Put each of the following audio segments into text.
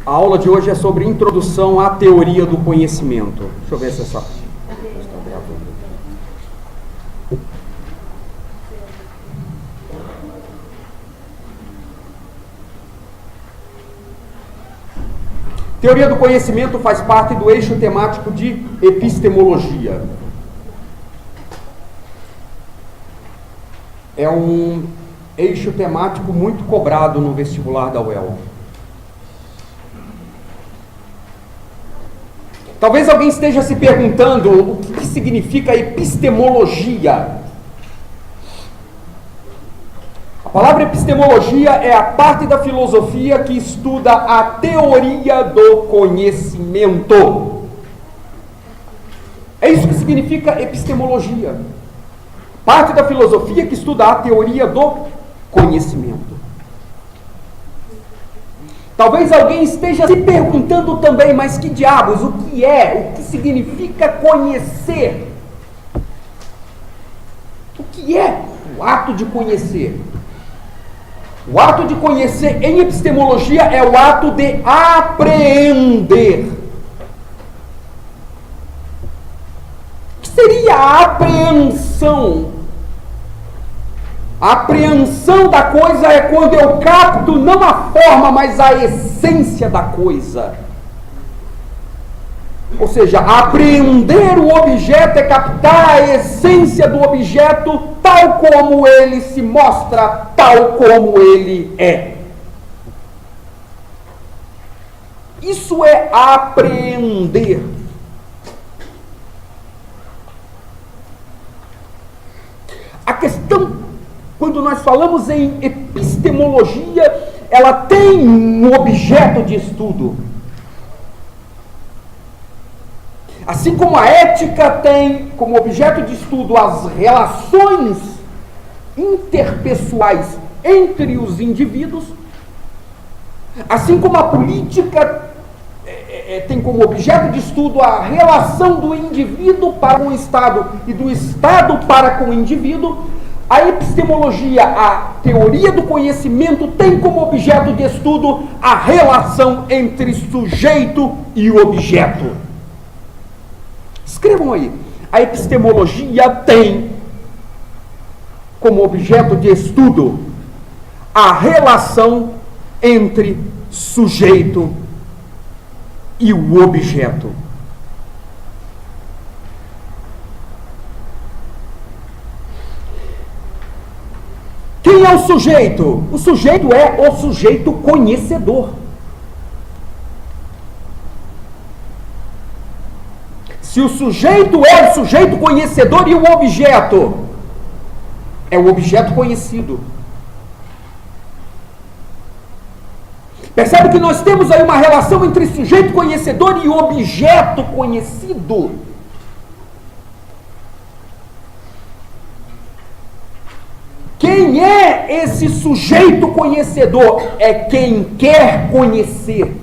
A aula de hoje é sobre introdução à teoria do conhecimento. Deixa eu ver se essa está gravando. Teoria do conhecimento faz parte do eixo temático de epistemologia. É um eixo temático muito cobrado no vestibular da UEL. Talvez alguém esteja se perguntando o que significa epistemologia. A palavra epistemologia é a parte da filosofia que estuda a teoria do conhecimento. É isso que significa epistemologia. Parte da filosofia que estuda a teoria do conhecimento. Talvez alguém esteja se perguntando também, mas que diabos, o que significa conhecer? O que é o ato de conhecer? O ato de conhecer em epistemologia é o ato de apreender. O que seria a apreensão? A apreensão da coisa é quando eu capto não a forma, mas a essência da coisa. Ou seja, apreender o objeto é captar a essência do objeto tal como ele se mostra, tal como ele é. Isso é apreender. A questão, quando nós falamos em epistemologia, ela tem um objeto de estudo. Assim como a ética tem como objeto de estudo as relações interpessoais entre os indivíduos, assim como a política tem como objeto de estudo a relação do indivíduo para com o Estado e do Estado para com o indivíduo, a epistemologia, a teoria do conhecimento, tem como objeto de estudo a relação entre sujeito e objeto. Escrevam aí. A epistemologia tem como objeto de estudo a relação entre sujeito e o objeto. Quem é o sujeito? O sujeito é o sujeito conhecedor. Se o sujeito é o sujeito conhecedor e o objeto é o objeto conhecido. Percebe que nós temos aí uma relação entre sujeito conhecedor e objeto conhecido. Quem é esse sujeito conhecedor? É quem quer conhecer.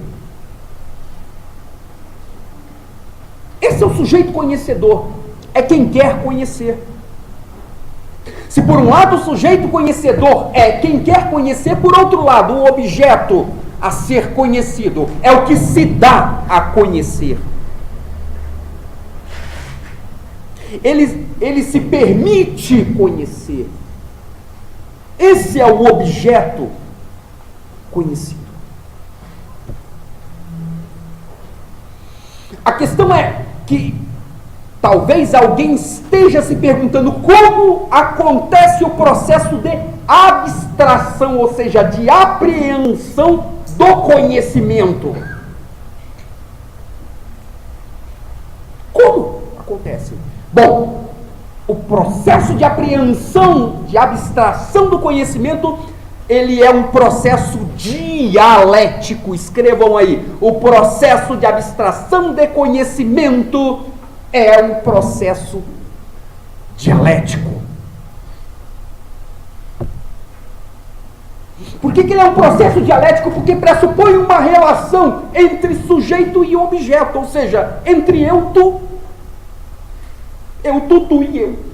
Esse é o sujeito conhecedor, é quem quer conhecer. Se por um lado o sujeito conhecedor é quem quer conhecer, por outro lado o objeto a ser conhecido é o que se dá a conhecer. Ele se permite conhecer. Esse é o objeto conhecido. A questão é que talvez alguém esteja se perguntando como acontece o processo de abstração, ou seja, de apreensão do conhecimento. Como acontece? Bom, o processo de apreensão, de abstração do conhecimento, ele é um processo dialético. Escrevam aí. O processo de abstração de conhecimento é um processo dialético. Por que ele é um processo dialético? Porque pressupõe uma relação entre sujeito e objeto, ou seja, entre eu, tu e eu.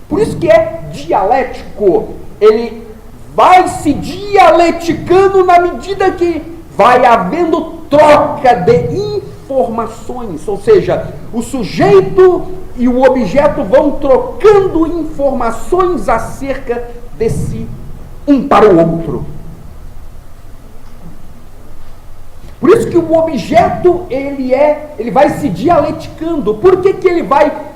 Por isso que é dialético. Ele vai se dialeticando na medida que vai havendo troca de informações, ou seja, o sujeito e o objeto vão trocando informações acerca de si, um para o outro. Por isso que o objeto, ele vai se dialeticando. Por que ele vai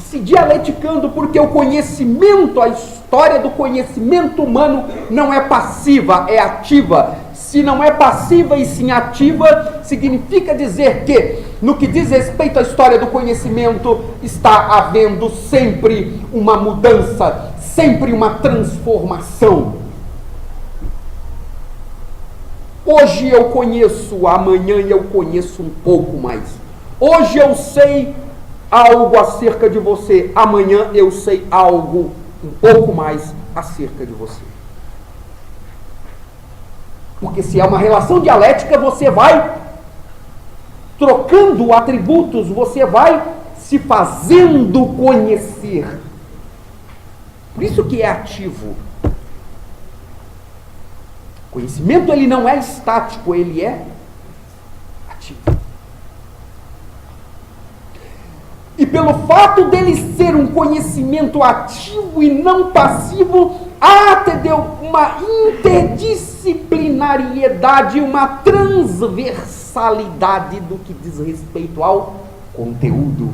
se dialeticando? Porque o conhecimento, a história do conhecimento humano não é passiva, é ativa. Se não é passiva e sim ativa, significa dizer que, no que diz respeito à história do conhecimento, está havendo sempre uma mudança, sempre uma transformação. Hoje eu conheço, amanhã eu conheço um pouco mais. Hoje eu sei algo acerca de você, amanhã eu sei algo um pouco mais acerca de você. Porque se é uma relação dialética, você vai trocando atributos, você vai se fazendo conhecer. Por isso que é ativo. O conhecimento, ele não é estático, ele é ativo. E pelo fato dele ser um conhecimento ativo e não passivo, há uma interdisciplinariedade, uma transversalidade do que diz respeito ao conteúdo.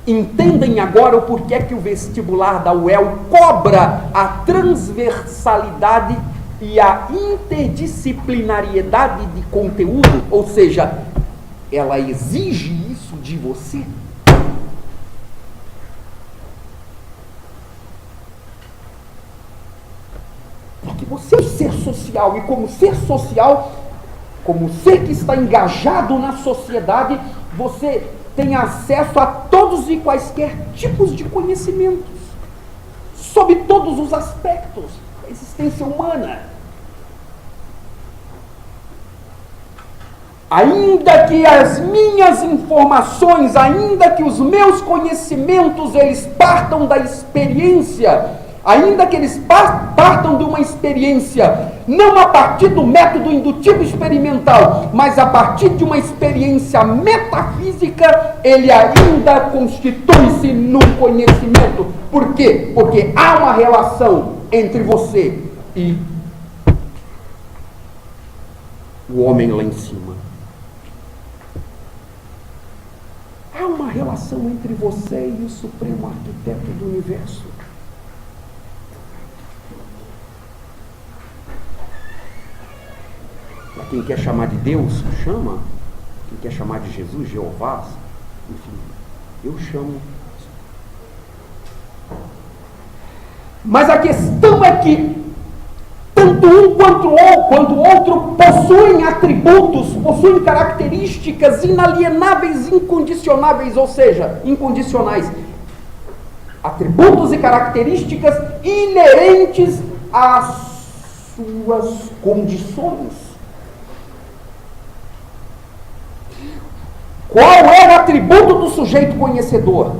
Entendem agora o porquê que o vestibular da UEL cobra a transversalidade e a interdisciplinariedade de conteúdo? Ou seja, ela exige isso de você. Porque você é um ser social, e como ser social, como ser que está engajado na sociedade, você tem acesso a todos e quaisquer tipos de conhecimentos, sob todos os aspectos da existência humana. Ainda que as minhas informações, ainda que os meus conhecimentos, eles partam da experiência, ainda que eles partam de uma experiência, não a partir do método indutivo experimental, mas a partir de uma experiência metafísica, ele ainda constitui-se num conhecimento. Por quê? Porque há uma relação entre você e o homem lá em cima. Há uma relação entre você e o Supremo Arquiteto do Universo. Para quem quer chamar de Deus, chama. Quem quer chamar de Jesus, Jeová, enfim, eu chamo. Mas a questão é que tanto um quanto o outro possuem atributos, possuem características inalienáveis, incondicionáveis, ou seja, incondicionais. Atributos e características inerentes às suas condições. Qual é o atributo do sujeito conhecedor?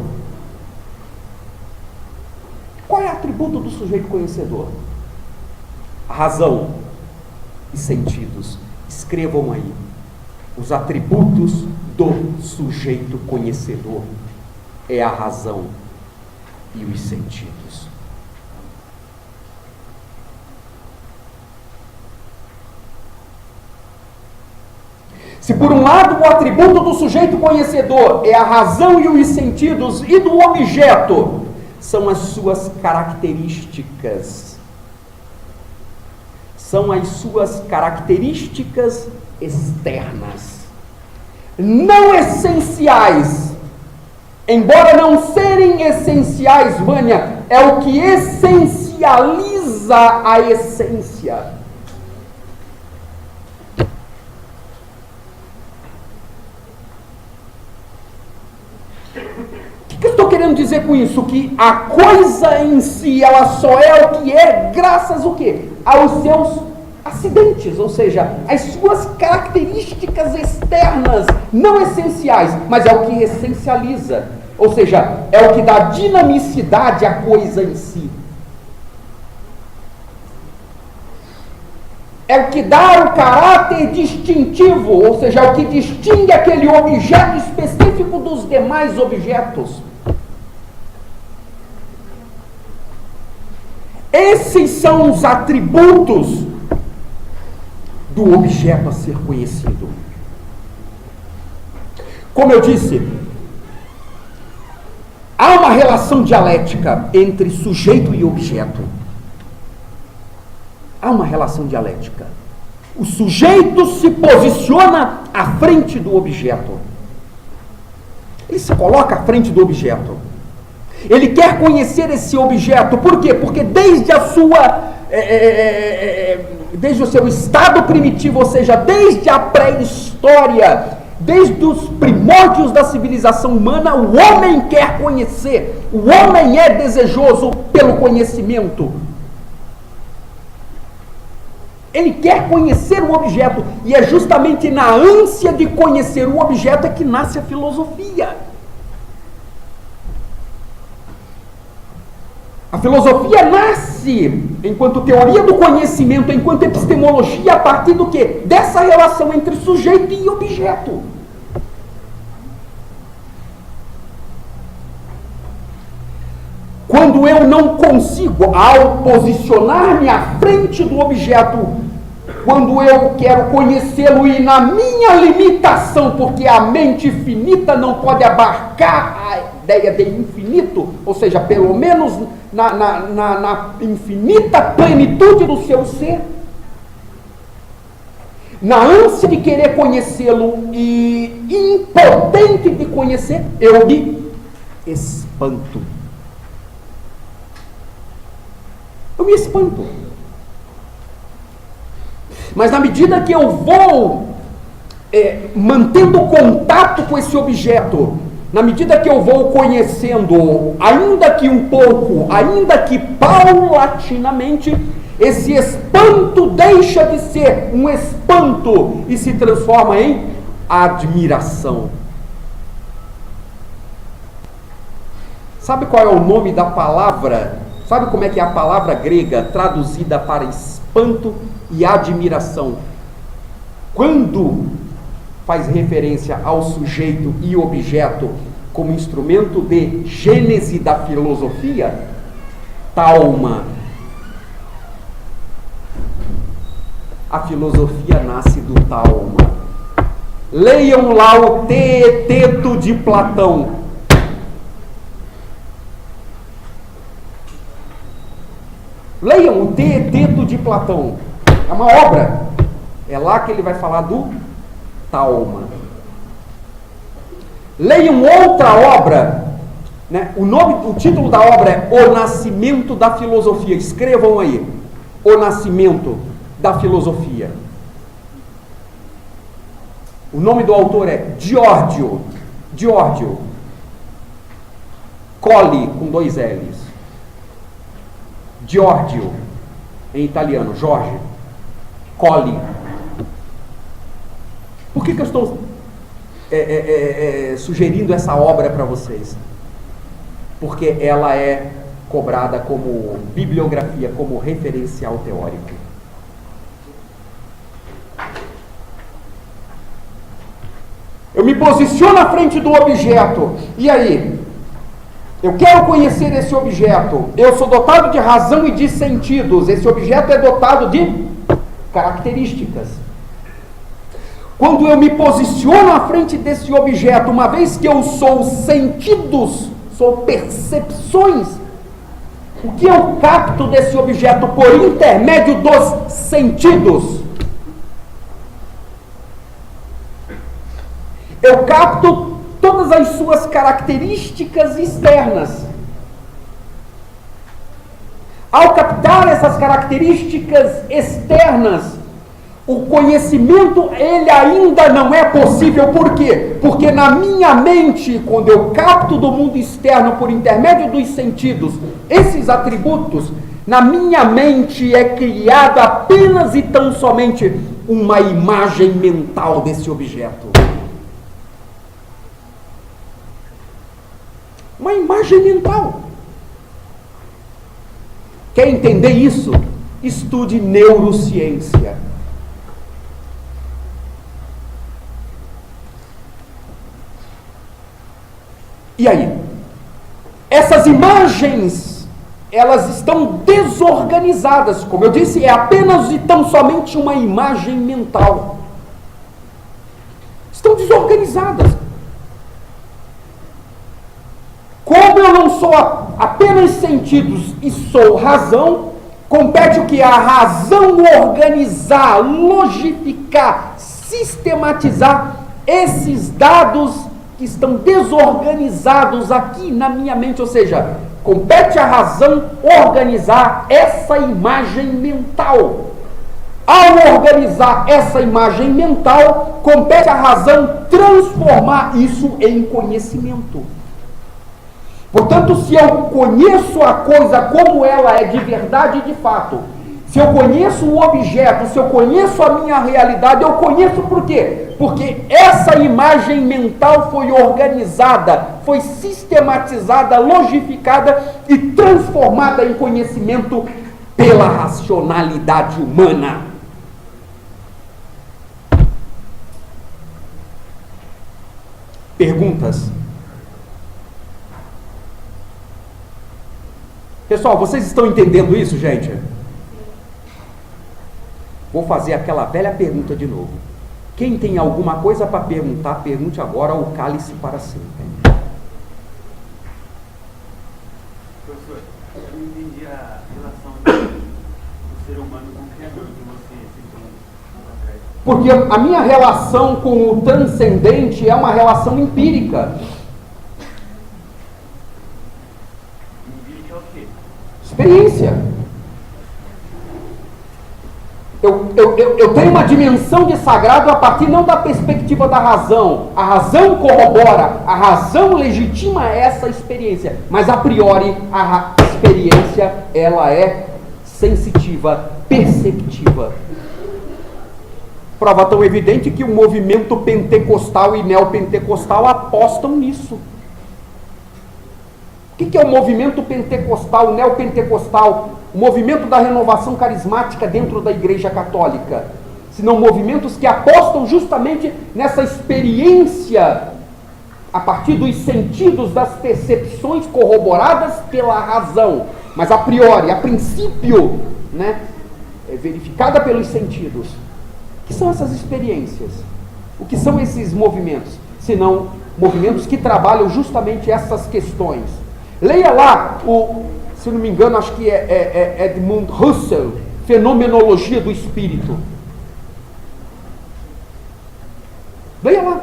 Qual é o atributo do sujeito conhecedor? Razão e sentidos. Escrevam aí. Os atributos do sujeito conhecedor é a razão e os sentidos. Se por um lado o atributo do sujeito conhecedor é a razão e os sentidos, e do objeto são as suas características. São as suas características externas, não essenciais. Embora não serem essenciais, Vânia, é o que essencializa a essência. O que eu estou querendo dizer com isso? Que a coisa em si, ela só é o que é graças ao quê? Aos seus acidentes, ou seja, as suas características externas, não essenciais, mas é o que essencializa, ou seja, é o que dá dinamicidade à coisa em si. é o que dá o caráter distintivo, ou seja, é o que distingue aquele objeto específico dos demais objetos. Esses são os atributos do objeto a ser conhecido. Como eu disse, há uma relação dialética entre sujeito e objeto. Há uma relação dialética. O sujeito se posiciona à frente do objeto. Ele se coloca à frente do objeto. Ele quer conhecer esse objeto. Por quê? Porque desde o seu estado primitivo, ou seja, desde a pré-história, desde os primórdios da civilização humana, o homem quer conhecer. O homem é desejoso pelo conhecimento. Ele quer conhecer o objeto. E é justamente na ânsia de conhecer o objeto é que nasce a filosofia. A filosofia nasce enquanto teoria do conhecimento, enquanto epistemologia, a partir do quê? Dessa relação entre sujeito e objeto. Quando eu não consigo, ao posicionar-me à frente do objeto, quando eu quero conhecê-lo e na minha limitação, porque a mente finita não pode abarcar a ideia de infinito, ou seja, pelo menos na infinita plenitude do seu ser, na ânsia de querer conhecê-lo e impotente de conhecer, eu me espanto. Eu me espanto. Mas na medida que eu vou mantendo contato com esse objeto, na medida que eu vou conhecendo, ainda que um pouco, ainda que paulatinamente, esse espanto deixa de ser um espanto e se transforma em admiração. Sabe qual é o nome da palavra? Sabe como é que é a palavra grega traduzida para espanto e admiração? Quando faz referência ao sujeito e objeto como instrumento de gênese da filosofia, talma. A filosofia nasce do talma. Leiam lá o Teeteto de Platão. Leiam o Teeteto de Platão. É uma obra. É lá que ele vai falar do talma. Leiam outra obra, né? O título da obra é O Nascimento da Filosofia. Escrevam aí. O Nascimento da Filosofia. O nome do autor é Giorgio Colli, com 2 L's. Giorgio, em italiano, Jorge Colli. Por que eu estou sugerindo essa obra para vocês? Porque ela é cobrada como bibliografia, como referencial teórico. Eu me posiciono à frente do objeto. E aí? Eu quero conhecer esse objeto. Eu sou dotado de razão e de sentidos. Esse objeto é dotado de características. Quando eu me posiciono à frente desse objeto, uma vez que eu sou sentidos, sou percepções, o que eu capto desse objeto por intermédio dos sentidos? Eu capto todas as suas características externas. Ao captar essas características externas, o conhecimento, ele ainda não é possível. Por quê? Porque na minha mente, quando eu capto do mundo externo por intermédio dos sentidos, esses atributos, na minha mente é criada apenas e tão somente uma imagem mental desse objeto. Uma imagem mental. Quer entender isso? Estude neurociência. E aí? Essas imagens, elas estão desorganizadas. Como eu disse, é apenas e tão somente uma imagem mental. Estão desorganizadas. Como eu não sou apenas sentidos e sou razão, compete o que? A razão organizar, logificar, sistematizar esses dados que estão desorganizados aqui na minha mente. Ou seja, compete a razão organizar essa imagem mental. Ao organizar essa imagem mental, compete a razão transformar isso em conhecimento. Portanto, se eu conheço a coisa como ela é de verdade e de fato, se eu conheço o objeto, se eu conheço a minha realidade, eu conheço por quê? Porque essa imagem mental foi organizada, foi sistematizada, logificada e transformada em conhecimento pela racionalidade humana. Perguntas? Pessoal, vocês estão entendendo isso, gente? Vou fazer aquela velha pergunta de novo. Quem tem alguma coisa para perguntar, pergunte agora ou cale-se para sempre. Professor, eu não entendi a relação do ser humano com o Criador que você citou atrás. Porque a minha relação com o transcendente é uma relação empírica. Empírica é o quê? Experiência. Eu tenho uma dimensão de sagrado a partir não da perspectiva da razão. A razão corrobora, a razão legitima essa experiência, mas a priori a experiência ela é sensitiva, perceptiva. Prova tão evidente que o movimento pentecostal e neopentecostal apostam nisso. O que é o movimento pentecostal, neopentecostal? O movimento da renovação carismática dentro da Igreja Católica. Senão movimentos que apostam justamente nessa experiência a partir dos sentidos, das percepções corroboradas pela razão, mas a priori, a princípio, né, verificada pelos sentidos. O que são essas experiências? O que são esses movimentos? Senão movimentos que trabalham justamente essas questões. Leia lá, se não me engano, acho que é Edmund Husserl, Fenomenologia do Espírito. Leia lá.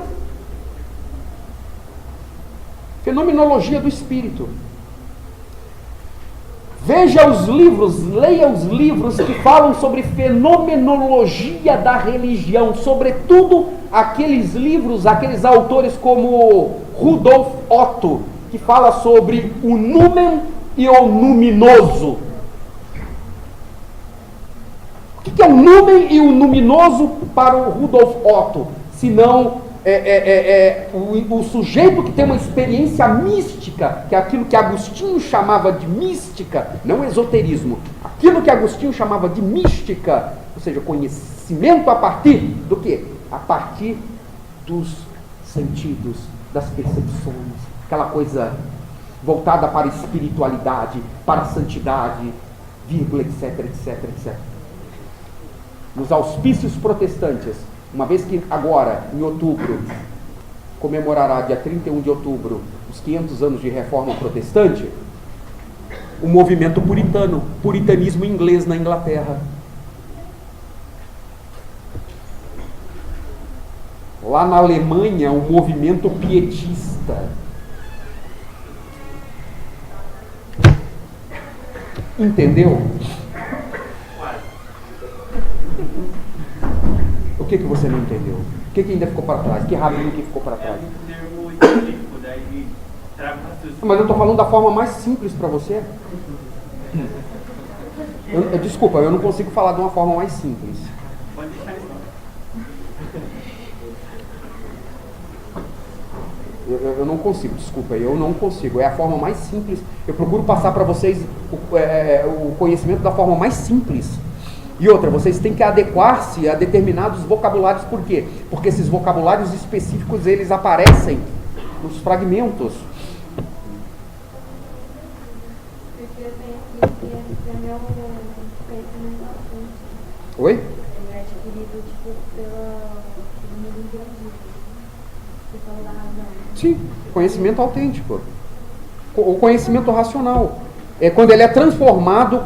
Fenomenologia do Espírito. Veja os livros, leia os livros que falam sobre fenomenologia da religião, sobretudo aqueles livros, aqueles autores como Rudolf Otto, que fala sobre o numen e o luminoso. O que é o numen e o luminoso para o Rudolf Otto? Senão o sujeito que tem uma experiência mística, que é aquilo que Agostinho chamava de mística, não esoterismo, aquilo que Agostinho chamava de mística, ou seja, conhecimento a partir do quê? A partir dos sentidos, das percepções, aquela coisa voltada para a espiritualidade, para a santidade, vírgula, etc, etc, etc. Nos auspícios protestantes, uma vez que agora, em outubro, comemorará dia 31 de outubro, os 500 anos de reforma protestante, o movimento puritano, puritanismo inglês na Inglaterra. Lá na Alemanha, o movimento pietista. Entendeu? O que você não entendeu? O que ainda ficou para trás? Que rabinho que ficou para trás? É um termo específico, daí trago raciocínio. Mas eu estou falando da forma mais simples para você. Desculpa, eu não consigo falar de uma forma mais simples. Pode deixar isso. Eu não consigo, desculpa, eu não consigo. É a forma mais simples. Eu procuro passar para vocês o conhecimento da forma mais simples. E outra, vocês têm que adequar-se a determinados vocabulários. Por quê? Porque esses vocabulários específicos, eles aparecem nos fragmentos. meu conhecimento autêntico. Oi? Ele é adquirido, tipo, pelo mundo entendido. Você falou da razão. Sim, conhecimento autêntico. O conhecimento racional. É quando ele é transformado,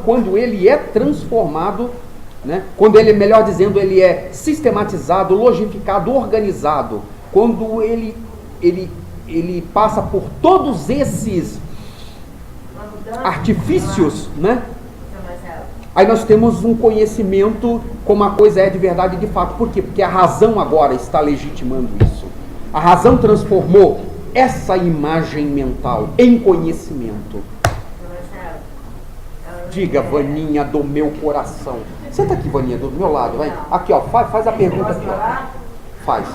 né? Quando ele, melhor dizendo, ele é sistematizado, logificado, organizado. Quando ele passa por todos esses artifícios, né? Aí nós temos um conhecimento como a coisa é de verdade e de fato. Por quê? Porque a razão agora está legitimando isso. A razão transformou essa imagem mental em conhecimento. Diga, Vaninha do meu coração. Senta aqui, Vaninha, do meu lado, vai. Aqui, ó, faz a pergunta aqui, ó. Faz.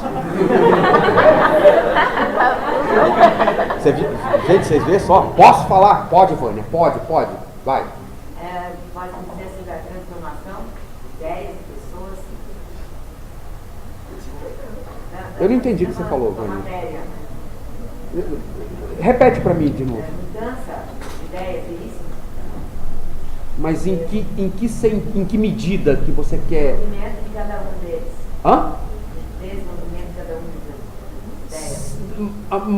Gente, vocês vêem só? Posso falar? Pode, Vânia, pode. Vai. Pode dizer sobre a transformação de ideias, pessoas. Eu não entendi o que você falou, Vânia. Repete para mim de novo. Mudança de ideias, é isso? Mas em que medida que você quer? O movimento de cada um deles. Hã? Desenvolvimento de cada um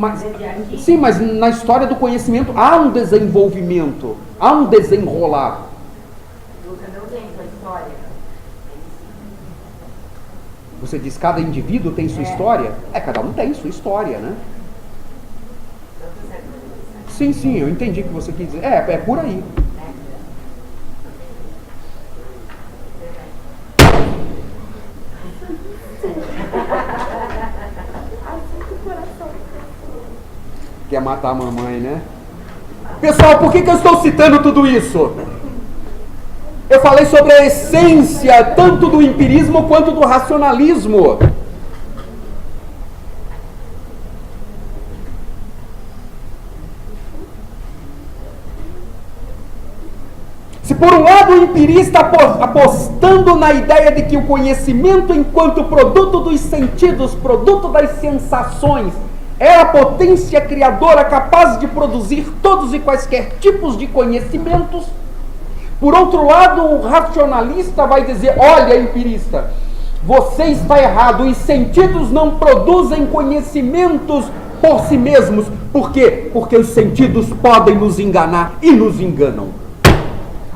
das ideias. Sim, mas na história do conhecimento há um desenvolvimento, há um desenrolar. Cada um tem sua história. Você diz cada indivíduo tem sua história? Cada um tem sua história, né? Sim, eu entendi o que você quis dizer. É por aí. Quer matar a mamãe, né? Pessoal, por que eu estou citando tudo isso? Eu falei sobre a essência tanto do empirismo quanto do racionalismo. Se por um lado o empirista apostando na ideia de que o conhecimento enquanto produto dos sentidos, produto das sensações, é a potência criadora capaz de produzir todos e quaisquer tipos de conhecimentos, por outro lado o racionalista vai dizer, olha empirista, você está errado, os sentidos não produzem conhecimentos por si mesmos. Por quê? Porque os sentidos podem nos enganar e nos enganam.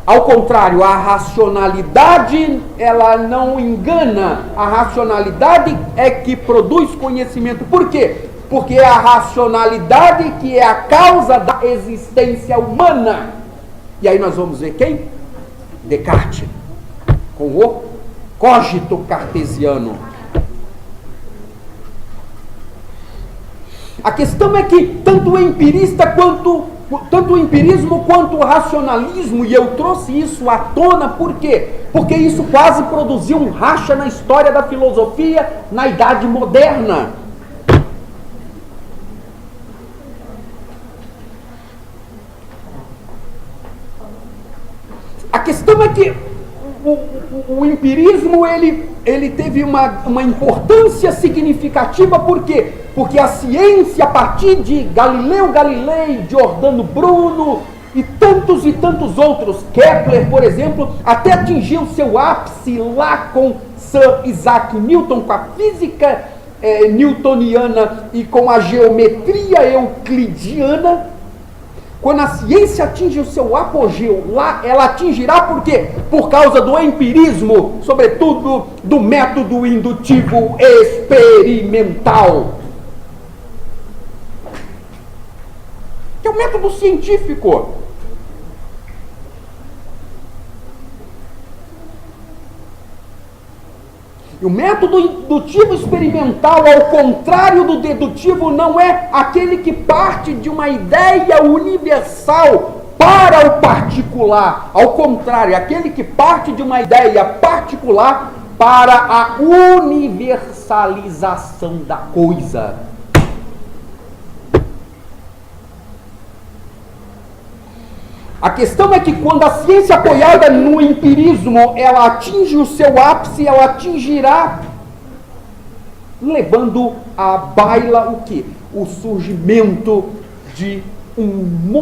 Ao contrário, a racionalidade, ela não engana. A racionalidade é que produz conhecimento. Por quê? Porque é a racionalidade que é a causa da existência humana. E aí nós vamos ver quem? Descartes, com o cogito cartesiano. A questão é que tanto o empirismo quanto o racionalismo, e eu trouxe isso à tona, por quê? Porque isso quase produziu um racha na história da filosofia na Idade Moderna. A questão é que o empirismo ele teve uma importância significativa, por quê? Porque a ciência, a partir de Galileu Galilei, Giordano Bruno e tantos outros, Kepler, por exemplo, até atingiu seu ápice lá com Sir Isaac Newton, com a física newtoniana e com a geometria euclidiana. Quando a ciência atinge o seu apogeu, lá ela atingirá por quê? Por causa do empirismo, sobretudo do método indutivo experimental, que é o método científico. E o método indutivo experimental, ao contrário do dedutivo, não é aquele que parte de uma ideia universal para o particular. Ao contrário, é aquele que parte de uma ideia particular para a universalização da coisa. A questão é que quando a ciência apoiada no empirismo, ela atinge o seu ápice, ela atingirá levando à baila o quê? O surgimento de um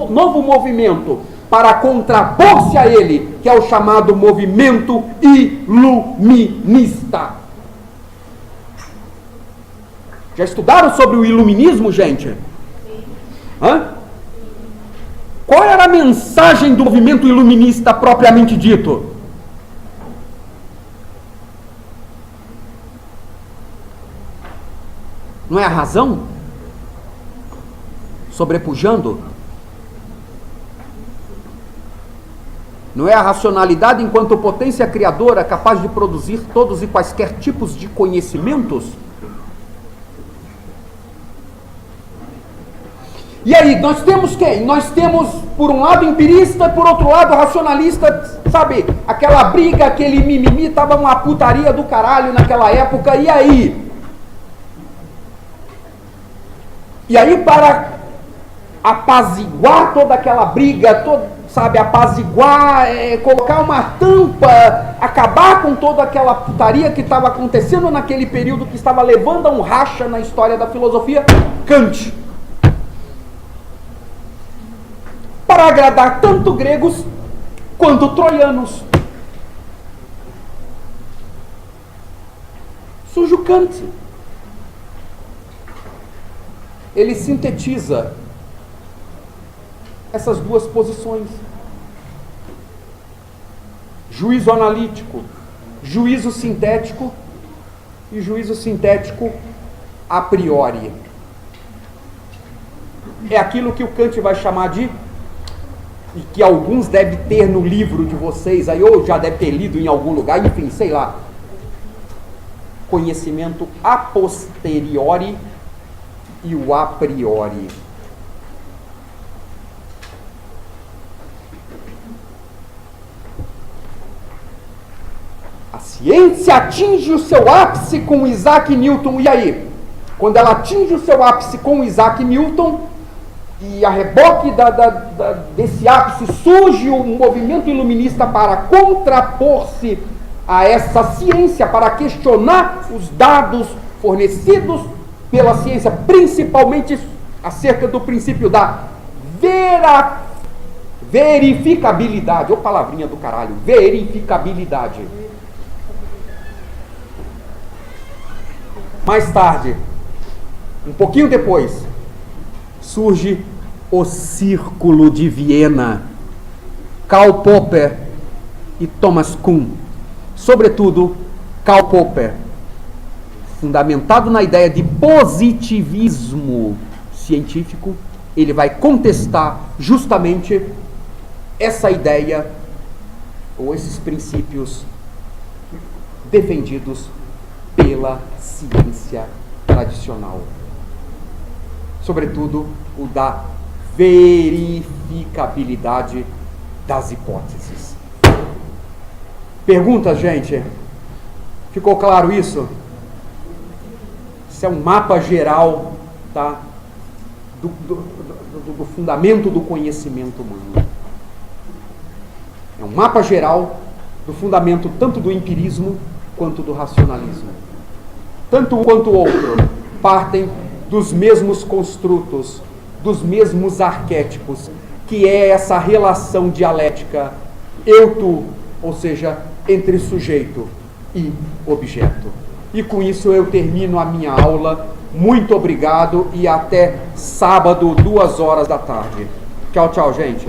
novo movimento. para contrapor-se a ele, que é o chamado movimento iluminista. Já estudaram sobre o iluminismo, gente? Hã? Qual era a mensagem do movimento iluminista propriamente dito? Não é a razão sobrepujando? Não é a racionalidade enquanto potência criadora capaz de produzir todos e quaisquer tipos de conhecimentos? E aí, nós temos quem? Nós temos, por um lado, empirista, por outro lado, racionalista, sabe? Aquela briga, aquele mimimi, tava uma putaria do caralho naquela época, e aí? E aí, para apaziguar toda aquela briga, apaziguar, colocar uma tampa, acabar com toda aquela putaria que estava acontecendo naquele período, que estava levando a um racha na história da filosofia, Kant. Para agradar tanto gregos quanto troianos. Surge o Kant. Ele sintetiza essas duas posições. Juízo analítico, juízo sintético e juízo sintético a priori. É aquilo que o Kant vai chamar de, e que alguns devem ter no livro de vocês, aí, ou já deve ter lido em algum lugar, enfim, sei lá. Conhecimento a posteriori e o a priori. A ciência atinge o seu ápice com Isaac Newton. E aí? Quando ela atinge o seu ápice com Isaac Newton, e a reboque desse ápice surge um movimento iluminista para contrapor-se a essa ciência, para questionar os dados fornecidos pela ciência, principalmente acerca do princípio da verificabilidade. Ô palavrinha do caralho, verificabilidade. Mais tarde, um pouquinho depois, surge o Círculo de Viena, Karl Popper e Thomas Kuhn. Sobretudo, Karl Popper, fundamentado na ideia de positivismo científico, ele vai contestar justamente essa ideia ou esses princípios defendidos pela ciência tradicional. Sobretudo o da verificabilidade das hipóteses. Pergunta, gente? Ficou claro isso? Isso é um mapa geral, tá? Do fundamento do conhecimento humano. É um mapa geral do fundamento tanto do empirismo quanto do racionalismo. Tanto um quanto o outro partem dos mesmos construtos, dos mesmos arquétipos, que é essa relação dialética eu-tu, ou seja, entre sujeito e objeto. E com isso eu termino a minha aula. Muito obrigado e até sábado, 2 horas da tarde. Tchau, tchau, gente.